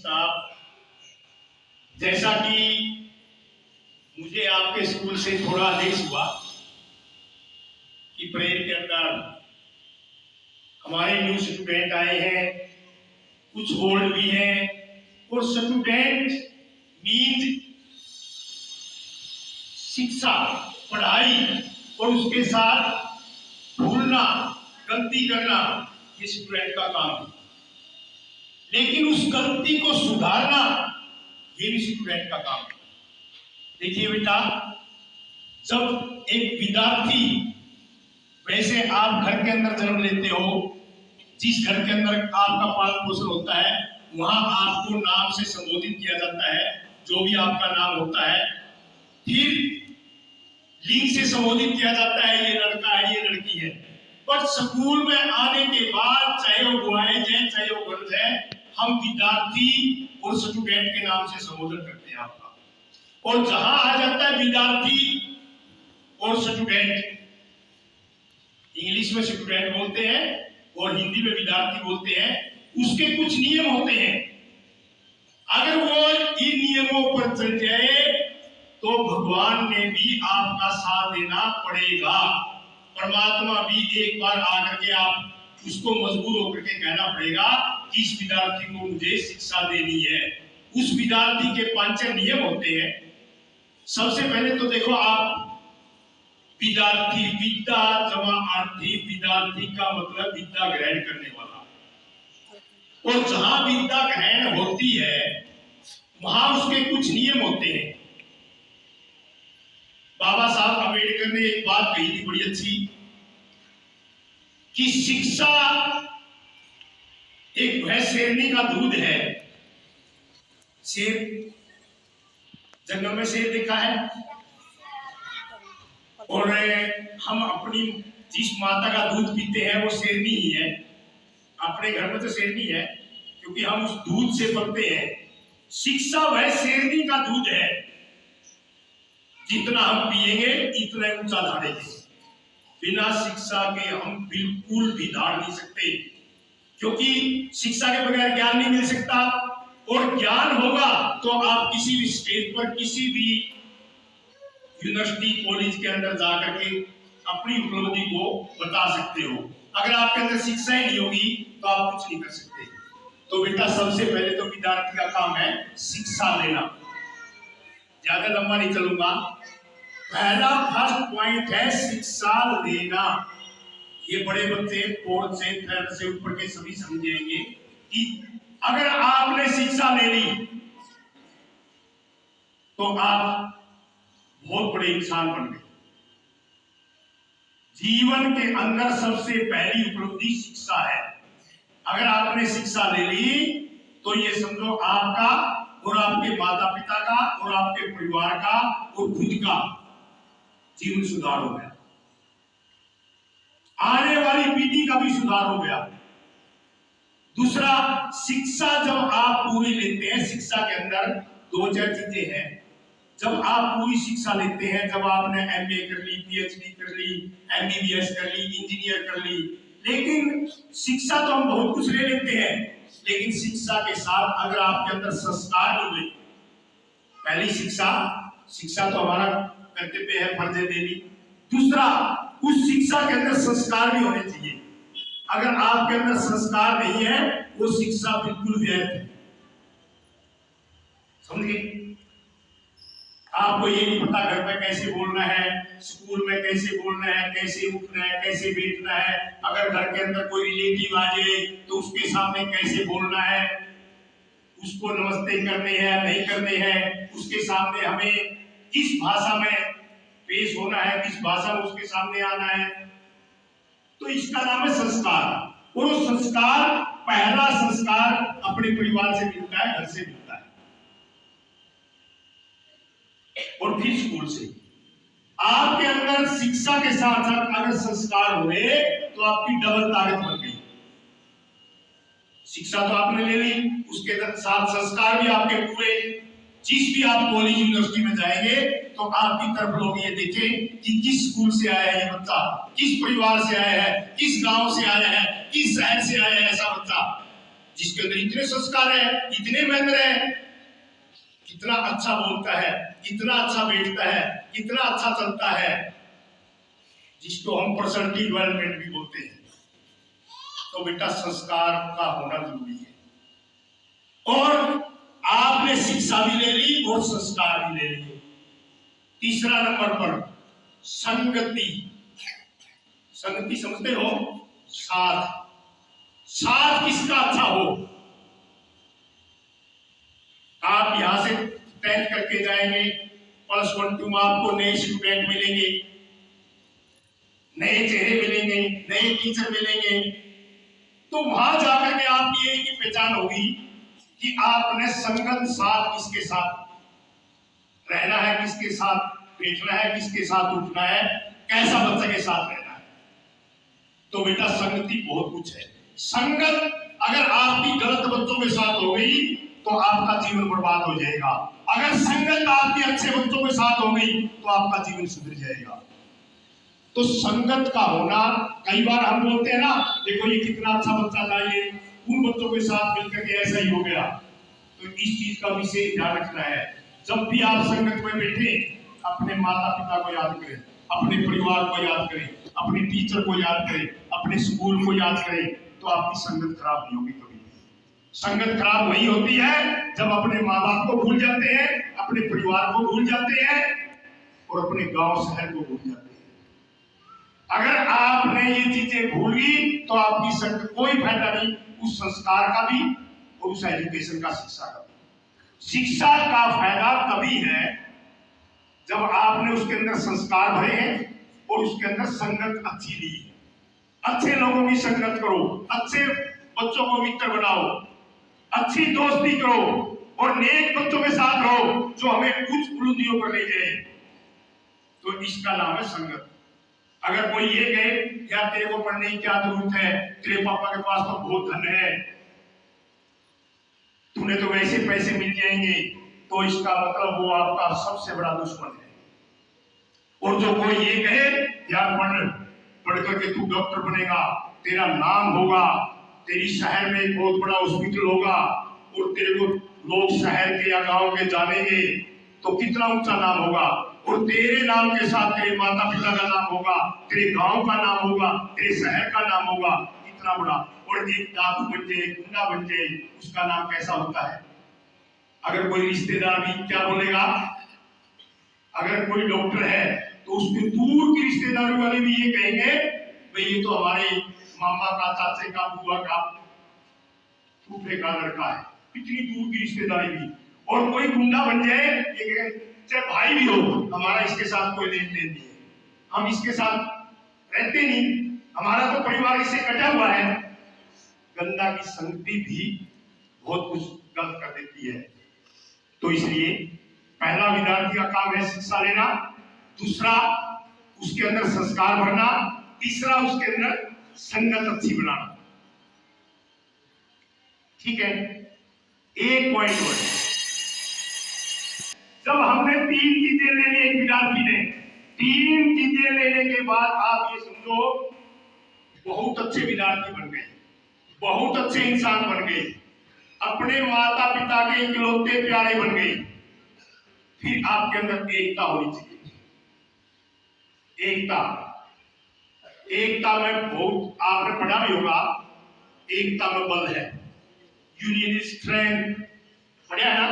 साहब, जैसा कि मुझे आपके स्कूल से थोड़ा आदेश हुआ कि प्रेयर के अंदर हमारे न्यू स्टूडेंट आए हैं, कुछ ओल्ड भी हैं, और स्टूडेंट मीन्स शिक्षा, पढ़ाई और उसके साथ भूलना, गलती करना, ये स्टूडेंट का काम है। लेकिन उस गलती को सुधारना ये भी स्टूडेंट का काम है। देखिए बेटा, जब एक विद्यार्थी, वैसे आप घर के अंदर जन्म लेते हो, जिस घर के अंदर आपका पालन पोषण होता है वहां आपको नाम से संबोधित किया जाता है, जो भी आपका नाम होता है। फिर लिंग से संबोधित किया जाता है, ये लड़का है, ये लड़की है। पर स्कूल में आने के बाद चाहे वो बॉयज है चाहे वो गर्ल्स है, हम विद्यार्थी और स्टूडेंट के नाम से संबोधन करते हैं आपका। और जहां आ जाता है विद्यार्थी और स्टूडेंट, इंग्लिश में स्टूडेंट बोलते हैं और हिंदी में विद्यार्थी बोलते हैं, उसके कुछ नियम होते हैं। अगर वो इन नियमों पर चल जाए तो भगवान ने भी आपका साथ देना पड़ेगा। परमात्मा भी एक बार आकर के आप उसको मजबूर होकर के कहना पड़ेगा कि इस विद्यार्थी को मुझे शिक्षा देनी है। उस विद्यार्थी के 5 नियम होते हैं। सबसे पहले तो देखो आप, विद्यार्थी, विद्या जमा अर्थी, विद्यार्थी का मतलब विद्या ग्रहण करने वाला। और जहां विद्या ग्रहण होती है वहां उसके कुछ नियम होते हैं। बाबा साहब अम्बेडकर ने एक बात कही थी बड़ी अच्छी, कि शिक्षा एक भैंस शेरनी का दूध है। शेर, जंगल में शेर देखा है, और हम अपनी जिस माता का दूध पीते हैं वो शेरनी ही है। अपने घर में तो शेरनी है क्योंकि हम उस दूध से पलते हैं। शिक्षा वह शेरनी का दूध है, जितना हम पिएंगे इतना ऊंचा धारेंगे। बिना शिक्षा के हम बिल्कुल भी धार नहीं सकते, क्योंकि शिक्षा के बगैर ज्ञान नहीं मिल सकता। और ज्ञान होगा तो आप किसी भी स्टेज पर, किसी भी यूनिवर्सिटी कॉलेज के अंदर जाकर के अपनी उपलब्धि को बता सकते हो। अगर आपके अंदर शिक्षा ही नहीं होगी तो आप कुछ नहीं कर सकते। तो बेटा, सबसे पहले तो विद्यार्थी का काम है शिक्षा लेना। ज्यादा लंबा नहीं चलूंगा। पहला फर्स्ट पॉइंट है शिक्षा लेना। ये बड़े बच्चे 4th से 3rd से ऊपर के सभी समझेंगे कि अगर आपने शिक्षा ले ली तो आप बहुत बड़े इंसान बन गए। जीवन के अंदर सबसे पहली उपलब्धि शिक्षा है। अगर आपने शिक्षा ले ली तो ये समझो आपका और आपके माता पिता का और आपके परिवार का और खुद का जीवन सुधार हो गया। आने वाली पीढ़ी का भी सुधार हो गया। दूसरा, शिक्षा जब आप पूरी लेते हैं, शिक्षा के अंदर 2-4 चीजें हैं। जब आप पूरी शिक्षा लेते हैं, जब आपने MA कर ली, PhD कर ली, MBBS कर ली, इंजीनियर कर ली, लेकिन शिक्षा तो हम बहुत कुछ ले लेते हैं, लेकिन शिक्षा के साथ अगर आपके अंदर संस्कार नहीं हुए, पहली शिक्षा तो हमारा कर्तव्य है, फर्ज है देनी। दूसरा, उस शिक्षा के अंदर संस्कार भी होने चाहिए। अगर आपके अंदर संस्कार नहीं है, वो शिक्षा बिल्कुल व्यर्थ है। समझ गए? आपको ये नहीं पता घर में कैसे बोलना है, स्कूल में कैसे बोलना है, कैसे उठना है, कैसे बैठना है। अगर घर के अंदर कोई रिलेटिव आ जाए तो उसके सामने कैसे बोलना है, उसको नमस्ते करने हैं नहीं करने हैं, उसके सामने हमें किस भाषा में पेश होना है, किस भाषा में उसके सामने आना है। तो इसका नाम है संस्कार। और वो संस्कार, पहला संस्कार अपने परिवार से मिलता है, घर से मिलता है, और फिर स्कूल से। आपके अंदर शिक्षा के साथ साथ अगर संस्कार हुए तो आपकी डबल ताकत बन गई। शिक्षा तो आपने ले ली, उसके साथ संस्कार भी आपके पूरे। जिस भी आप कॉलेज यूनिवर्सिटी में जाएंगे तो आपकी तरफ लोग ये देखें कि किस स्कूल से आया है ये बच्चा, किस परिवार से आया है, किस गांव से आया है, किस शहर से आया है ऐसा बच्चा। जिसके अंदर इतने संस्कार है, इतने मेहनत है, कितना अच्छा बोलता है, कितना अच्छा बैठता है, कितना अच्छा चलता है, जिसको हम पर्सनालिटी डेवलपमेंट भी बोलते हैं। तो बेटा संस्कार का होना जरूरी है। और आपने शिक्षा भी ले ली और संस्कार भी ले लिए। तीसरा नंबर पर संगति। संगति समझते हो? साथ। साथ किसका अच्छा हो? आप यहां से 10th करके जाएंगे, +1 2 में आपको नए स्टूडेंट मिलेंगे, नए चेहरे मिलेंगे, नए टीचर मिलेंगे। तो वहां जाकर के आपकी एक ही पहचान होगी कि आपने संगत साथ किसके साथ रहना है, किसके साथ बैठना है, किसके साथ उठना है, कैसा बच्चे के साथ रहना है। तो बेटा संगति बहुत कुछ है। संगत अगर आपकी गलत बच्चों के साथ हो गई तो आपका जीवन बर्बाद हो जाएगा। अगर संगत आपके अच्छे बच्चों के साथ हो गई तो आपका जीवन सुधर जाएगा। तो संगत का होना, कई बार हम बोलते हैं ना, देखो ये कितना अच्छा बच्चा था, ये उन बच्चों के साथ मिलकर के ऐसा ही हो गया। तो इस चीज का विशेष ध्यान रखना है। जब भी आप संगत में बैठे, अपने माता पिता को याद करें, अपने परिवार को याद करें, अपने टीचर को याद करें, अपने स्कूल को याद करें, तो आपकी संगत खराब नहीं होगी कभी। संगत खराब वही होती है जब अपने माँ बाप को भूल जाते हैं, अपने परिवार को भूल जाते हैं और अपने गांव शहर को भूल जाते हैं। अगर आपने ये चीजें भूल गई तो आपकी संगत कोई फायदा नहीं, उस संस्कार का भी और उस एजुकेशन का, शिक्षा का। शिक्षा का फायदा तभी है जब आपने उसके अंदर संस्कार भरे हैं और उसके अंदर संगत अच्छी ली। अच्छे लोगों की संगत करो, अच्छे बच्चों को मित्र बनाओ, अच्छी दोस्ती करो और नेक बच्चों के साथ रहो जो हमें उच्च बुलंदियों पर ले जाए। तो इसका नाम है संगत। अगर कोई ये कहे यार तेरे को पढ़ने की क्या जरूरत है, तेरे पापा के पास तो बहुत धन है, तूने तो वैसे पैसे मिल जाएंगे, तो इसका मतलब वो आपका सबसे बड़ा दुश्मन है। और जो कोई ये कहे यार पढ़ करके तू डॉक्टर बनेगा, तेरा नाम होगा, तेरी शहर में एक बहुत बड़ा हॉस्पिटल होगा और तेरे को लोग शहर के या गांव के जानेंगे, तो कितना ऊंचा नाम होगा। और तेरे नाम के साथ तेरे माता पिता का नाम होगा, तेरे गांव का नाम होगा, तेरे शहर का नाम होगा, इतना बड़ा। और एक डाकू बन जाए, गुंडा बन जाए, उसका नाम कैसा होता है? अगर कोई रिश्तेदार भी क्या बोलेगा? अगर कोई डॉक्टर है तो उसके दूर की रिश्तेदारी वाले भी ये कहेंगे भाई ये तो हमारे मामा का, चाचे का, बुआ का, फूफे का लड़का है। इतनी दूर की रिश्तेदारी भी। और कोई गुंडा बन जाए, ये चाहे भाई भी हो, हमारा इसके साथ कोई लेन देन नहीं है, हम इसके साथ रहते नहीं, हमारा तो परिवार इससे कटा हुआ है। गंदा की संगति भी बहुत कुछ गलत कर देती है। तो इसलिए पहला विद्यार्थी का काम है शिक्षा लेना, दूसरा उसके अंदर संस्कार भरना, तीसरा उसके अंदर संगत अच्छी बनाना। ठीक है, एक पॉइंट और। जब हमने 3 चीजें ले ली, एक विद्यार्थी ने 3 चीजें लेने के बाद आप ये समझो बहुत अच्छे विद्यार्थी बन गए, बहुत अच्छे इंसान बन गए, अपने माता पिता के इकलौते प्यारे बन गए। फिर आपके अंदर एकता होनी चाहिए। एकता में बहुत आपने पढ़ा भी होगा, एकता में बल है। यूनियन इज स्ट्रेंथ, पढ़ा है ना?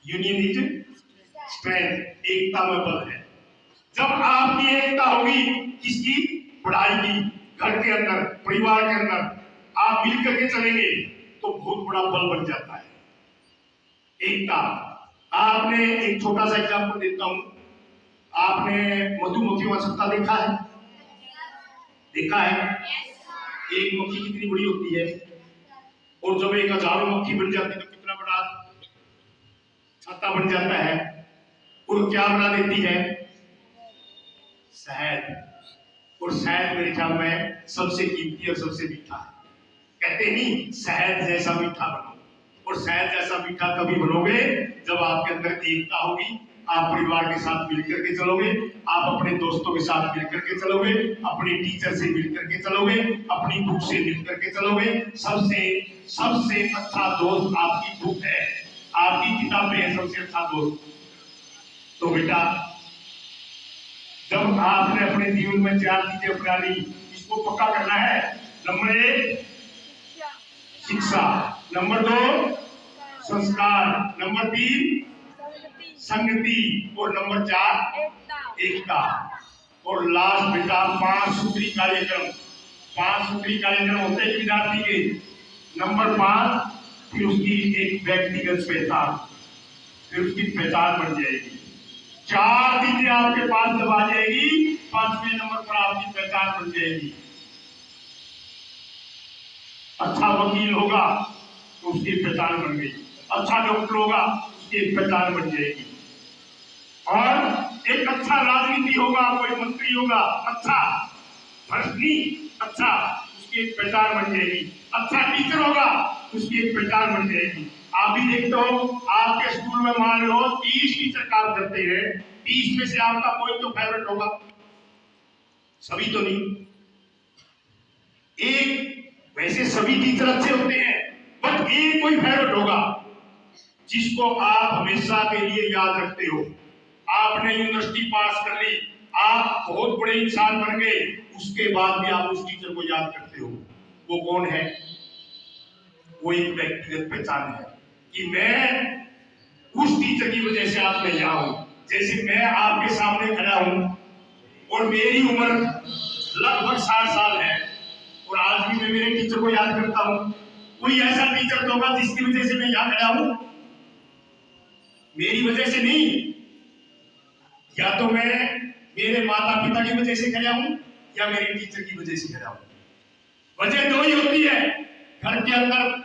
यूनियन इज स्ट्रेंथ, एकता में बल है। जब आपकी एकता होगी, किसकी? पढ़ाई की, घर के अंदर, परिवार के अंदर आप मिल करके चलेंगे तो बहुत बड़ा बल बन जाता है एकता। आपने एक छोटा सा एग्जाम्पल देता हूं, आपने मधुमक्खी का छत्ता देखा है? देखा है? एक मक्खी कितनी बड़ी होती है, और जब एक हजारों मक्खी बन जाती है तो कितना बड़ा छत्ता बन जाता है। और क्या बना देती है? शहद। और शहद मेरे ख्याल में सबसे कीमती और सबसे मीठा है। कहते नहीं शहद जैसा मीठा बनो, और शहद जैसा मीठा तभी बनोगे जब आपके अंदर एकता होगी, आप परिवार के साथ मिलकर के चलोगे, आप अपने दोस्तों के साथ मिलकर के चलोगे, अपने टीचर से मिलकर के चलोगे, अपनी बुक से मिलकर के चलोगे। सबसे सबसे अच्छा दोस्त आपकी बुक है, आपकी किताबें है सबसे अच्छा दोस्त। तो बेटा, जब आपने अपने जीवन में 4 चीजें अपना ली, इसको पक्का करना है। नंबर 1 शिक्षा, नंबर 2 संस्कार, नंबर 3 संगति, और नंबर 4 एकता, और लास्ट बेटा 5 सूत्री कार्यक्रम। 5 सूत्री कार्यक्रम होते हैं विद्यार्थी के। नंबर 5 फिर उसकी एक व्यक्तिगत पहचान, फिर उसकी पहचान बन जाएगी। 4 चीजें आपके पास जब आ जाएगी, 5वें नंबर पर आपकी पहचान बन जाएगी। अच्छा वकील होगा तो उसकी पहचान बन गई, अच्छा डॉक्टर होगा उसकी पहचान बन जाएगी, और एक अच्छा राजनीति होगा, कोई मंत्री होगा अच्छा, भर्ती अच्छा, उसकी एक पहचान बन जाएगी। अच्छा टीचर होगा उसकी एक पहचान बन जाएगी। आप भी देखते हो, आपके स्कूल में मान लो 30 टीचर काम करते हैं, 30 में से आपका कोई तो फेवरेट होगा, सभी तो नहीं। एक, वैसे सभी टीचर अच्छे होते हैं, बट एक कोई फेवरेट होगा जिसको आप हमेशा के लिए याद रखते हो। आपने यूनिवर्सिटी पास कर ली, आप बहुत बड़े इंसान बन गए, उसके बाद भी आप उस टीचर को याद करते हो। वो कौन है? वो एक व्यक्तिगत पहचान है कि मैं उस टीचर की वजह से आज मैं यहाँ हूं। जैसे मैं आपके सामने खड़ा हूं और मेरी उम्र लगभग 60 साल है, और आज भी मैं मेरे टीचर को याद करता हूं। कोई ऐसा टीचर तो होगा जिसकी वजह से मैं यहाँ खड़ा हूं? मेरी वजह से नहीं, या तो मैं मेरे माता पिता की वजह से खड़ा हूं या मेरे टीचर की वजह से खड़ा हूं। वजह 2 ही होती है। घर के अंदर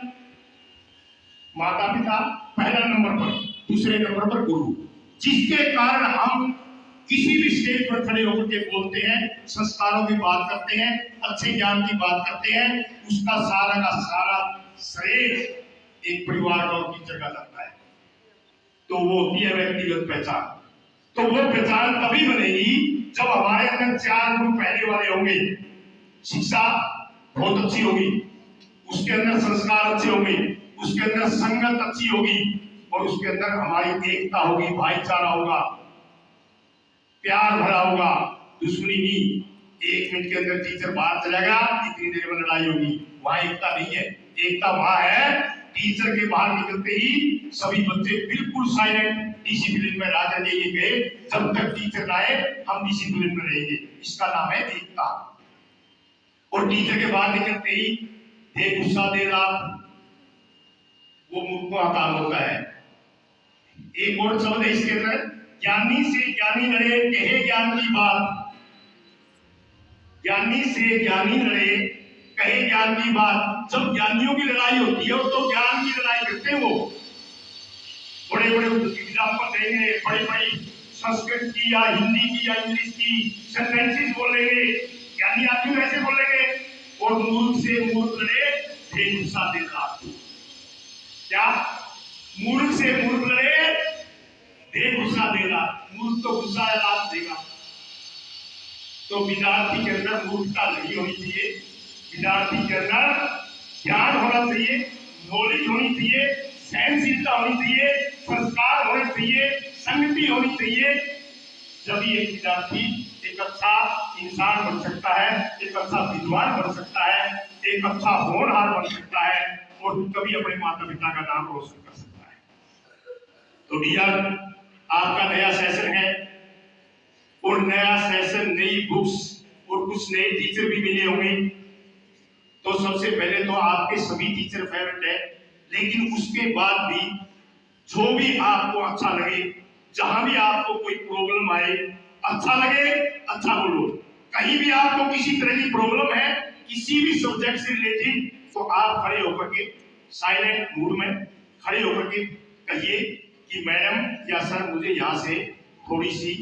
माता पिता पहला नंबर पर, दूसरे नंबर पर गुरु, जिसके कारण हम किसी भी स्टेज पर खड़े होकर के बोलते हैं, संस्कारों की बात करते हैं, अच्छे ज्ञान की बात करते हैं, उसका सारा का सारा श्रेय एक परिवार और टीचर का जाता है। तो वो होती है व्यक्तिगत पहचान। तो वो पहचान तभी बनेगी जब हमारे अंदर 4 गुण पहले वाले होंगे। शिक्षा बहुत अच्छी होगी, उसके अंदर संस्कार अच्छे होंगे, उसके अंदर संगत अच्छी होगी, और उसके अंदर हमारी एकता होगी, भाईचारा होगा, प्यार भरा होगा, दुश्मनी नहीं। 1 मिनट के अंदर टीचर बाहर चला गया, इतनी देर में लड़ाई होगी, वहां एकता नहीं है। एकता वहां है टीचर के बाहर निकलते ही सभी बच्चे बिल्कुल साइलेंट डिसिप्लिन में राजा देंगे गए, जब तक टीचर आए हम डिसिप्लिन में रहेंगे। इसका नाम है एकता। और टीचर के बाहर निकलते ही दे गुस्सा दे रात, वो मूर्खों का काम होता है। एक और शब्द है इसके अंदर, ज्ञानी से ज्ञानी लड़े कहे ज्ञान की बात। ज्ञानी से ज्ञानी लड़े कहे ज्ञान की बात। जब ज्ञानियों की लड़ाई होती है तो ज्ञान की लड़ाई करते हैं। वो बड़े बड़े एग्जाम्पल देंगे, बड़ी बड़ी संस्कृत की या हिंदी की या इंग्लिश की सेंटेंसेस बोलेंगे, ज्ञानी आदमी वैसे बोलेंगे। और मूर्ख से मूर्ख लड़े ढेर गुस्सा दे रहा। क्या? मूर्ख से मूर्ख लड़े ढेर गुस्सा देगा। मूर्ख तो गुस्सा रात देगा। तो विद्यार्थी के अंदर मूर्खता नहीं होनी चाहिए, विद्यार्थी के अंदर ज्ञान होना चाहिए, नॉलेज होनी चाहिए, सहनशीलता होनी चाहिए, संस्कार होने चाहिए, संगति होनी चाहिए। जब एक विद्यार्थी एक अच्छा इंसान बन सकता है, एक अच्छा विद्वान बन सकता है, एक अच्छा होनहार बन सकता है, और कभी अपने माता पिता का नाम रोशन कर सकता है। तो डियर, आपका नया सेशन है, और नया सेशन, नई बुक्स और कुछ नए टीचर भी मिले होंगे। तो सबसे पहले तो आपके सभी टीचर फेवरेट है, लेकिन उसके बाद भी जो भी आपको अच्छा लगे, जहां भी आपको कोई प्रॉब्लम आए, अच्छा लगे अच्छा बोलो। कहीं भी आपको किसी तरह की प्रॉब्लम है किसी भी सब्जेक्ट से रिलेटेड, तो आप खड़े होकर के साइलेंट मूड में खड़े होकर के कहिए कि मैडम या सर मुझे यहाँ से थोड़ी सी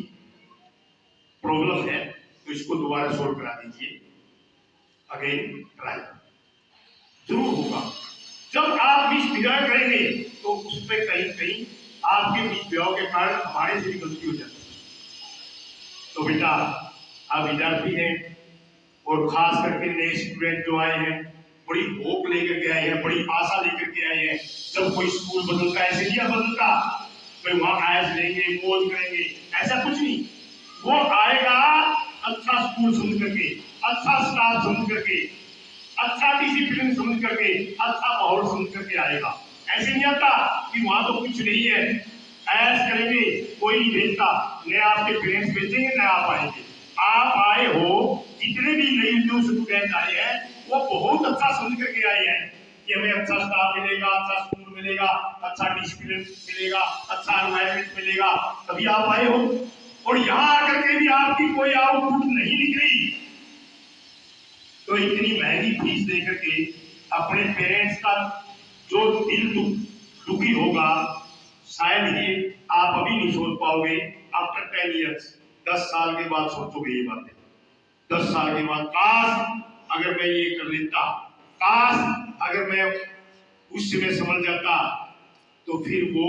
प्रॉब्लम है, तो इसको दोबारा सोल्व करा दीजिए, अगेन ट्राई। जरूर होगा। जब आप भी स्वीकार करेंगे तो उस पर कहीं कहीं आपके बीच ब्याह के कारण हमारे से भी गलती हो जाती है। तो बेटा आप विद्यार्थी हैं और खास करके नए स्टूडेंट जो आए हैं, बड़ी होप लेकर के आए हैं, बड़ी आशा लेकर के आए हैं। जब कोई स्कूल बदलता है, ऐसे नहीं बदलता भाई वहां आयस लेंगे मौज करेंगे, ऐसा कुछ नहीं। वो आएगा अच्छा स्कूल समझ करके, अच्छा स्टाफ समझ करके, अच्छा डिसिप्लिन समझ करके, अच्छा माहौल समझ करके आएगा। ऐसे नहीं आता कि वहां तो कुछ नहीं है, ऐस करेंगे कोई नहीं भेजता, न आपके पेरेंट्स भेजेंगे न आप आएंगे। आप आए हो, जितने भी नए न्यू स्टूडेंट आए हैं वो बहुत अच्छा समझ करके आए हैं कि हमें अच्छा स्टाफ मिलेगा, अच्छा स्कूल मिलेगा, अच्छा डिसिप्लिन मिलेगा, अच्छा एनवायरमेंट मिलेगा, तभी आप आए हो। और यहाँ आकर के भी आपकी कोई आउटपुट नहीं निकली, तो इतनी महंगी फीस देकर के अपने पेरेंट्स का जो दिल दुखी होगा, शायद ही आप अभी नहीं सोच पाओगे। आफ्टर 10 years, 10 साल के बाद सोचोगे ये बातें। 10 साल के बाद काश अगर मैं ये कर लेता, काश अगर मैं उस समय समझ जाता, तो फिर वो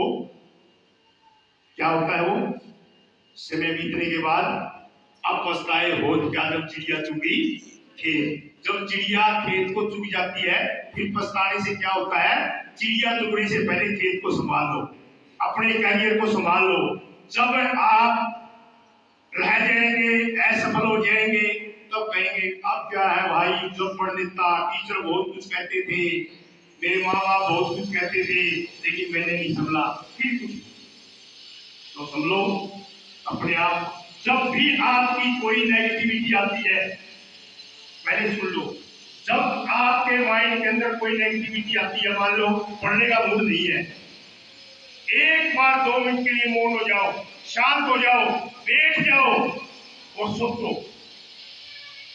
क्या होता है, वो समय बीतने के बाद अब पछताए हो क्या, जब चिड़िया चुगी खेत। जब चिड़िया खेत को चुग जाती है फिर पछताने से क्या होता है, चिड़िया चुगने से पहले खेत को संभाल लो, अपने करियर को संभाल लो। जब आप रह जाएंगे, असफल हो जाएंगे, तो कहेंगे अब क्या है भाई, जो पढ़ लेता, टीचर बहुत कुछ कहते थे, मेरे माँ बाप बहुत कुछ कहते थे, लेकिन मैंने नहीं संभला, फिर कुछ। तो समझो अपने आप, जब भी आपकी कोई नेगेटिविटी आती है, पहले सुन लो, जब आपके माइंड के अंदर कोई नेगेटिविटी आती है, मान लो पढ़ने का मूड नहीं है, एक बार 2 मिनट के लिए मौन हो जाओ, शांत हो जाओ, बैठ जाओ और सोचो।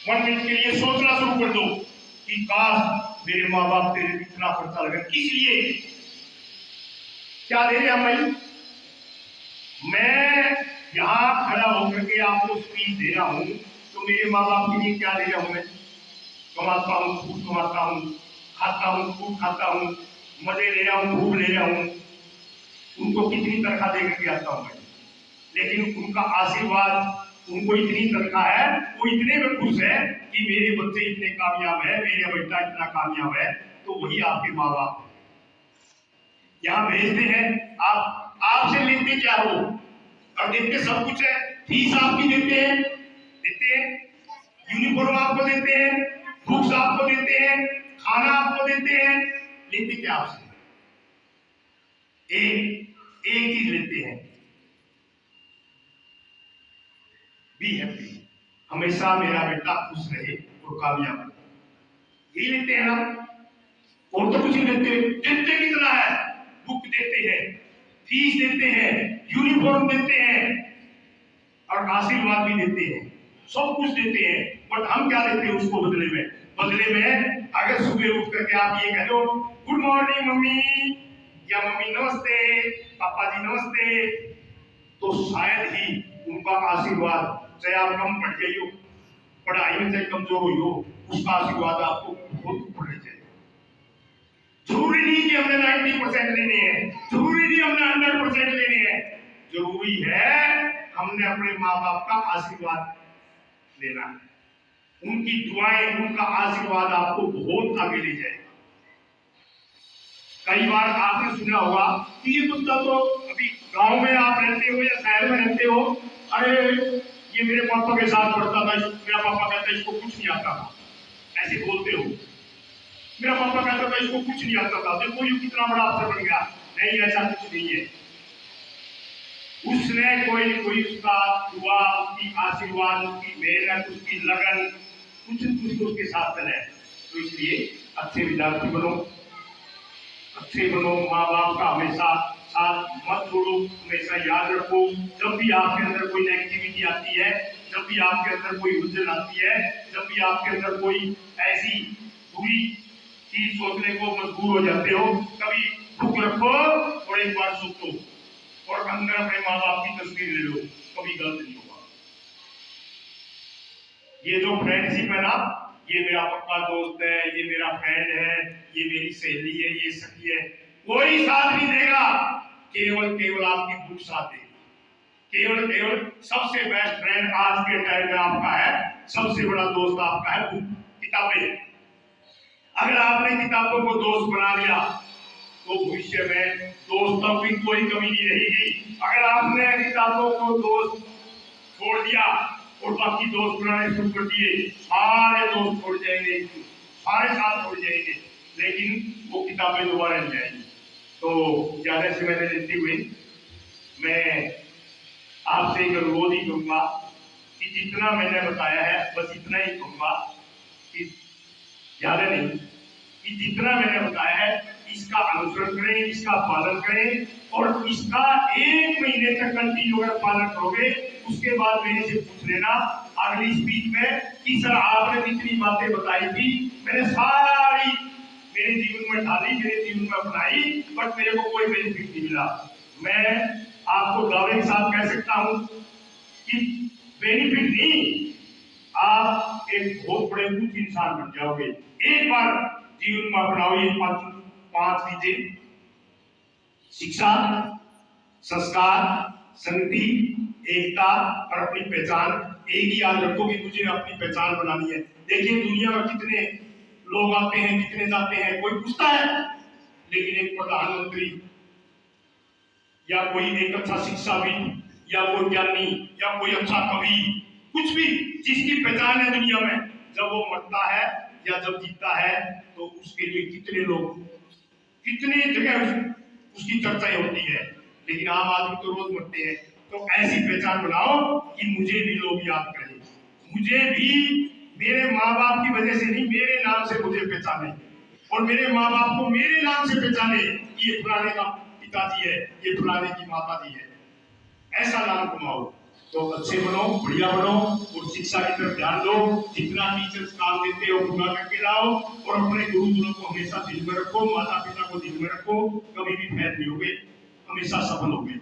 1 मिनट के लिए सोचना शुरू कर दो कि काश मेरे माँ बाप तेरे इतना खर्चा लगा, किस लिए, क्या दे रहे हैं भाई। मैं यहाँ खड़ा होकर के आपको स्पीच दे रहा हूँ, तो मेरे माँ बाप के लिए क्या दे रहा हूँ, मैं कमाता हूँ, खूब कमाता हूँ, खाता हूँ, खूब खाता हूँ, मजे ले रहा हूँ, खूब ले रहा हूँ, उनको कितनी तनख्वाह दे करके आता हूँ मैं, लेकिन उनका आशीर्वाद, उनको इतनी तनख्वाह है, वो इतने में खुश है कि मेरे बच्चे इतने कामयाब है, मेरे बेटा इतना कामयाब है। तो वही आपके माँ बाप यहाँ भेजते हैं, आप आपसे लेते क्या हो, और देते सब कुछ है, फीस आपकी देते हैं, यूनिफॉर्म आपको देते हैं, बुक्स आपको देते हैं, खाना आपको देते हैं, लेते क्या आपसे, एक चीज लेते हैं, बी हैप्पी, हमेशा मेरा बेटा खुश रहे और कामयाब रहे, यही लेते हैं ना। और तो कुछ नहीं देते। देते कितना है, बुक देते हैं, फीस देते हैं, यूनिफॉर्म देते हैं और आशीर्वाद भी देते हैं, सब कुछ देते हैं। बट हम क्या देते हैं उसको बदले में, अगर सुबह उठ करके आप ये कह दो गुड मॉर्निंग मम्मी, या मम्मी नमस्ते, पापा जी नमस्ते, तो शायद ही उनका आशीर्वाद, चाहे आप कम पढ़ गई हो, पढ़ाई में चाहे कमजोर हुई हो, उसका आशीर्वाद आपको बहुत पढ़ने चाहिए। जरूरी नहीं कि हमने 90% लेने हैं, जरूरी नहीं हमने 100% लेने हैं, जरूरी है हमने अपने माँ बाप का आशीर्वाद लेना है, उनकी दुआएं, उनका आशीर्वाद आपको बहुत आगे ले जाएगा। कई बार आपने सुना होगा कि ये बच्चा तो अभी गांव में आप रहते हो या शहर में रहते हो, अरे ये मेरे पापा के साथ पढ़ता था, मेरा पापा कहता है इसको कुछ नहीं आता था, ऐसे बोलते हो। मेरा पापा कहता था इसको कुछ नहीं आता था, देखो ये कितना बड़ा अफसर बन गया। नहीं, ऐसा कुछ नहीं है, उसने कोई उसका दुआ, उसकी आशीर्वाद, उसकी मेहनत, उसकी लगन, कुछ उसके साथ चले। तो इसलिए अच्छे विद्यार्थी बनो, अच्छे बनो, माँ बाप का हमेशा साथ मत छोड़ो, हमेशा याद रखो। जब भी आपके अंदर कोई नेगेटिविटी आती है, जब भी आपके अंदर कोई उलझन आती है, जब भी आपके अंदर कोई ऐसी बुरी चीज सोचने को मजबूर हो जाते हो, कभी बुक रखो और एक बार सोचो और अंदर अपने माँ बाप की तस्वीर ले लो, कभी गलत नहीं होगा। ये जो फ्रेंडशिप है ना, ये मेरा पक्का दोस्त है, ये मेरा फ्रेंड है, ये मेरी सहेली है, ये सखी है, कोई साथ नहीं देगा केवल केवल आपकी बुक्स आते, केवल केवल सबसे बेस्ट फ्रेंड आज के टाइम में आपका है, सबसे बड़ा दोस्त आपका है बुक, किताबें। अगर आपने किताबों को दोस्त बना लिया तो भविष्य में दोस्तों की कोई कमी नहीं रहेगी। अगर आपने किताबों को दोस्त छोड़ दिया और बाकी दोस्त बनाने शुरू कर दिए, सारे दोस्त छोड़ जाएंगे, सारे साथ छोड़ जाएंगे, लेकिन वो किताबें दोबारा नहीं आएंगी। तो ज्यादा समय लेते हुए मैं आपसे एक अनुरोध ही करूंगा कि जितना मैंने बताया है बस इतना ही कहूंगा, कि ज्यादा नहीं, कि जितना मैंने बताया है इसका अनुसरण करें, इसका पालन करें, और इसका 1 महीने तक कंटिन्यू अगर पालन करोगे उसके बाद मेरे से पूछ लेना अगली स्पीच में कि सर आपने जितनी बातें बताई थी मैंने सारी मेरे जीवन में डाली, मेरे जीवन में अपनाई, बट मेरे को कोई बेनिफिट नहीं मिला। मैं आपको दावे के साथ कह सकता हूं कि बेनिफिट नहीं, आप एक बहुत बड़े उच्च इंसान बन जाओगे। एक बार जीवन में अपनाओ ये 5 चीजें: शिक्षा, संस्कार, संगति, एकता और अपनी पहचान। एक ही याद रखो कि मुझे अपनी पहचान बनानी है। देखिए दुनिया में कितने लोग आते हैं, कितने जाते हैं, कोई पूछता है, लेकिन एक प्रधानमंत्री या कोई एक अच्छा शिक्षाविद या कोई ज्ञानी या कोई अच्छा कवि, कुछ भी जिसकी पहचान है दुनिया में, जब वो मरता है या जब जीता है तो उसके लिए कितने लोग, कितने जगह उसकी चर्चाएं होती है, लेकिन आम आदमी तो रोज मरते हैं। तो ऐसी पहचान बनाओ कि मुझे भी लोग याद करें, मुझे भी मेरे माँ बाप की वजह से नहीं, मेरे नाम से मुझे पहचाने, और मेरे माँ बाप को मेरे नाम से पहचाने, ये फलाने का पिताजी है, ये फलाने की माता जी है। ऐसा नाम कमाओ तो अच्छे बनो, बढ़िया बनो, और शिक्षा की तरफ ध्यान दो। जितना टीचर्स काम देते हो पूरा करके लाओ, और अपने गुरुकुलों को हमेशा दिल में रखो, माता पिता को दिल में रखो, कभी भी फेल नहीं होगे, हमेशा सफल होगे।